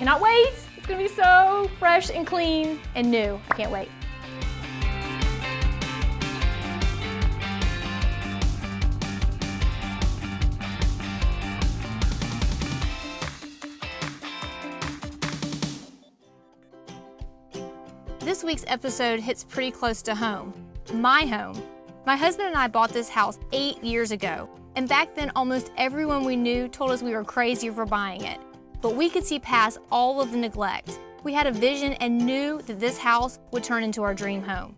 Cannot wait. It's gonna be so fresh and clean and new. I can't wait. This week's episode hits pretty close to home, my home. My husband and I bought this house 8 years ago, and back then almost everyone we knew told us we were crazy for buying it. But we could see past all of the neglect. We had a vision and knew that this house would turn into our dream home.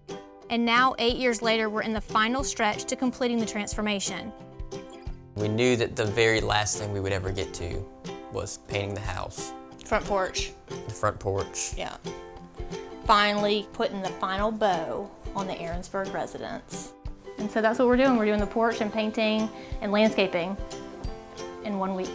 And now, 8 years later, we're in the final stretch to completing the transformation. We knew that the very last thing we would ever get to was painting the house. Front porch. The front porch. Yeah. Finally putting the final bow on the Aaronsburg residence. And so that's what we're doing. We're doing the porch and painting and landscaping in 1 week.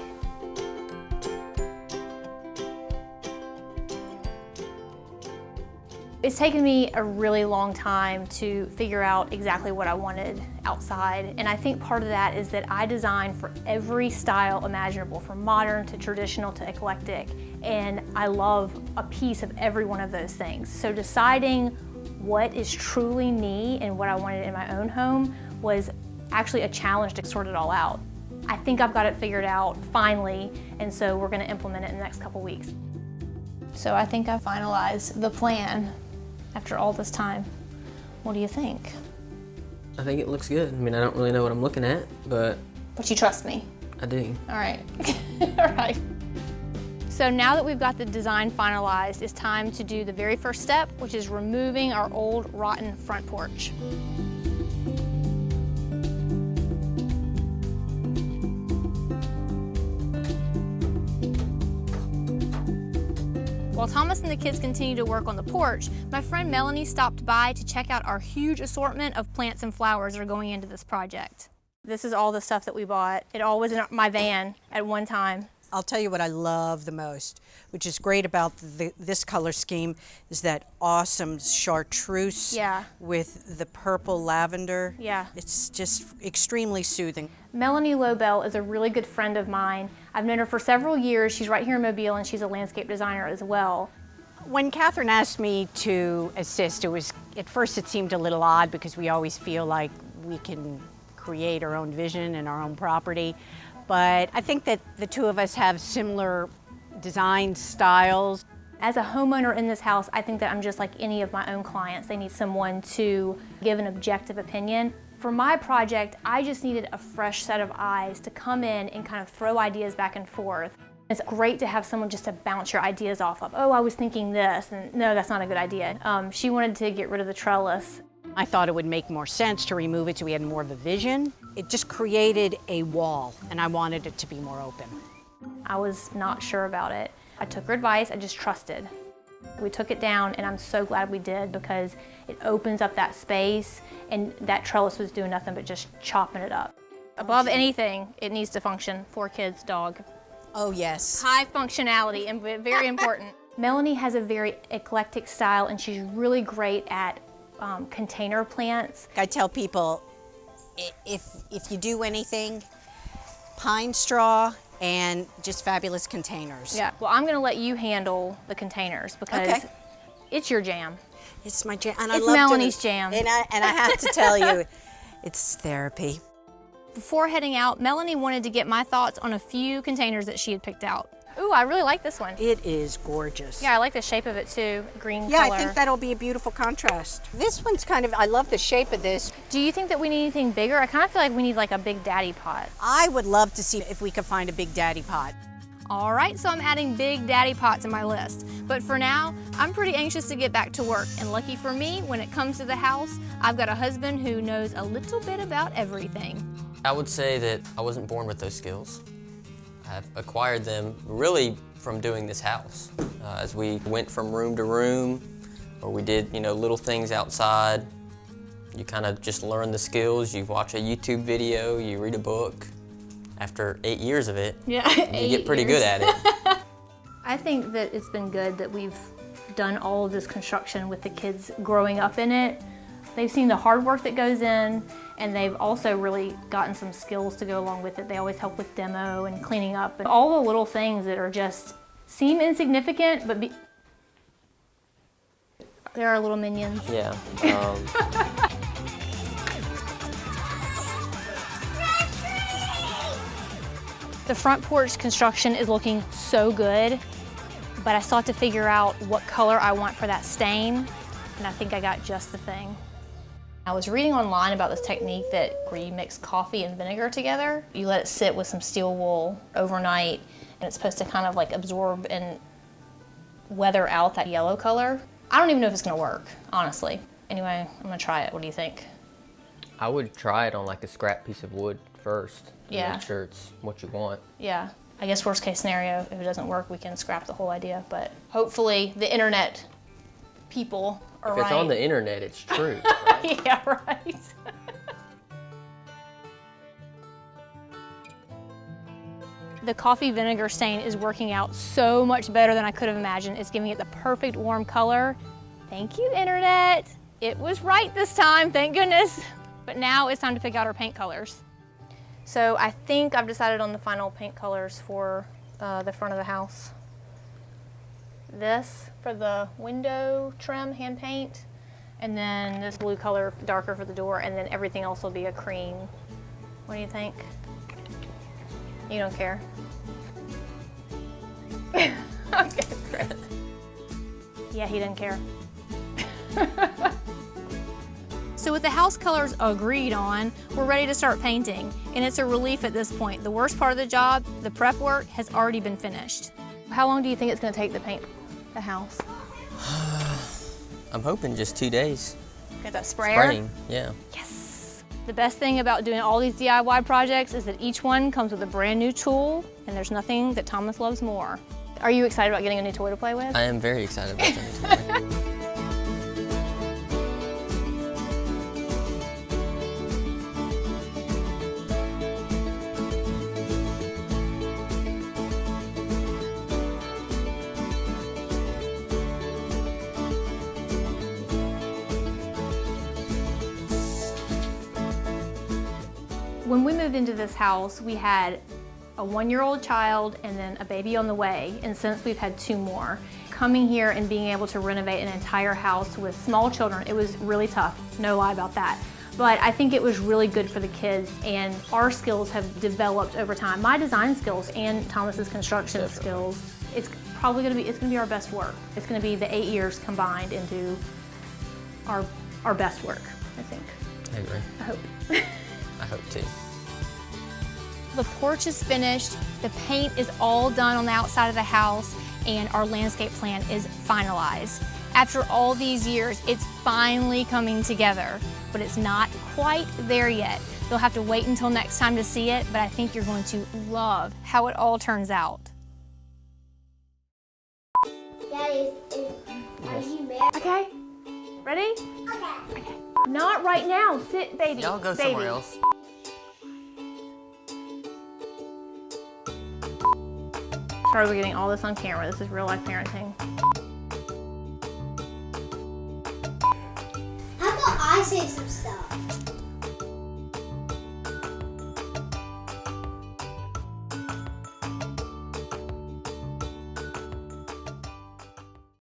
It's taken me a really long time to figure out exactly what I wanted outside. And I think part of that is that I design for every style imaginable, from modern to traditional to eclectic. And I love a piece of every one of those things. So deciding what is truly me and what I wanted in my own home was actually a challenge to sort it all out. I think I've got it figured out finally, and so we're gonna implement it in the next couple weeks. So I think I finalized the plan after all this time. What do you think? I think it looks good. I mean, I don't really know what I'm looking at, but But you trust me? I do. All right. All right. So now that we've got the design finalized, it's time to do the very first step, which is removing our old rotten front porch. While Thomas and the kids continue to work on the porch, my friend Melanie stopped by to check out our huge assortment of plants and flowers that are going into this project. This is all the stuff that we bought. It all was in my van at one time. I'll tell you what I love the most, which is great about this color scheme, is that awesome chartreuse with the purple lavender. Yeah. It's just extremely soothing. Melanie Lobel is a really good friend of mine. I've known her for several years. She's right here in Mobile, and she's a landscape designer as well. When Catherine asked me to assist, at first it seemed a little odd because we always feel like we can create our own vision and our own property. But I think that the two of us have similar design styles. As a homeowner in this house, I think that I'm just like any of my own clients. They need someone to give an objective opinion. For my project, I just needed a fresh set of eyes to come in and kind of throw ideas back and forth. It's great to have someone just to bounce your ideas off of. Oh, I was thinking this, and no, that's not a good idea. She wanted to get rid of the trellis. I thought it would make more sense to remove it so we had more of a vision. It just created a wall, and I wanted it to be more open. I was not sure about it. I took her advice, I just trusted. We took it down, and I'm so glad we did because it opens up that space, and that trellis was doing nothing but just chopping it up. Above anything, it needs to function. 4 kids, dog. Oh, yes. High functionality, and very important. Melanie has a very eclectic style, and she's really great at container plants. I tell people, if you do anything, pine straw and just fabulous containers. Yeah, well, I'm gonna let you handle the containers because it's your jam. It's my jam. And it's I love Melanie's jam. And I have to tell you, it's therapy. Before heading out, Melanie wanted to get my thoughts on a few containers that she had picked out. Ooh, I really like this one. It is gorgeous. Yeah, I like the shape of it too, green color. Yeah, I think that'll be a beautiful contrast. This one's I love the shape of this. Do you think that we need anything bigger? I kind of feel like we need like a big daddy pot. I would love to see if we could find a big daddy pot. All right, so I'm adding big daddy pot to my list. But for now, I'm pretty anxious to get back to work. And lucky for me, when it comes to the house, I've got a husband who knows a little bit about everything. I would say that I wasn't born with those skills. I acquired them really from doing this house. As we went from room to room, or we did, little things outside, you kind of just learn the skills. You watch a YouTube video, you read a book. After 8 years of it, you get pretty good at it. I think that it's been good that we've done all of this construction with the kids growing up in it. They've seen the hard work that goes in, and they've also really gotten some skills to go along with it. They always help with demo and cleaning up and all the little things that are just seem insignificant, but there are little minions. Yeah. The front porch construction is looking so good, but I still have to figure out what color I want for that stain, and I think I got just the thing. I was reading online about this technique where you mix coffee and vinegar together. You let it sit with some steel wool overnight, and it's supposed to kind of like absorb and weather out that yellow color. I don't even know if it's gonna work, honestly. Anyway, I'm gonna try it. What do you think? I would try it on like a scrap piece of wood first. Yeah. Make sure it's what you want. Yeah. I guess worst case scenario, if it doesn't work, we can scrap the whole idea, but hopefully the internet people are right. If it's on the internet, it's true. Right? Yeah, right. The coffee vinegar stain is working out so much better than I could have imagined. It's giving it the perfect warm color. Thank you, internet. It was right this time, thank goodness. But now it's time to pick out our paint colors. So I think I've decided on the final paint colors for the front of the house. This for the window trim, hand paint, and then this blue color, darker for the door, and then everything else will be a cream. What do you think? You don't care? Okay, great. Yeah, he didn't care. So with the house colors agreed on, we're ready to start painting, and it's a relief at this point. The worst part of the job, the prep work, has already been finished. How long do you think it's going to take to paint the house? I'm hoping just 2 days. Get that sprayer? Spraying, yeah. Yes. The best thing about doing all these DIY projects is that each one comes with a brand new tool, and there's nothing that Thomas loves more. Are you excited about getting a new toy to play with? I am very excited about the new toy. When we moved into this house, we had a 1-year-old child and then a baby on the way, and since we've had 2 more. Coming here and being able to renovate an entire house with small children, it was really tough, no lie about that. But I think it was really good for the kids, and our skills have developed over time. My design skills and Thomas's construction skills, it's gonna be our best work. It's gonna be the 8 years combined into our best work, I think. I agree. I hope. I hope too. The porch is finished, the paint is all done on the outside of the house, and our landscape plan is finalized. After all these years, it's finally coming together, but it's not quite there yet. You'll have to wait until next time to see it, but I think you're going to love how it all turns out. Daddy, are you married? Okay, ready? Okay. Not right now, sit, baby. Y'all go baby. somewhere else. Sorry we're getting all this on camera. This is real life parenting. How about I say some stuff?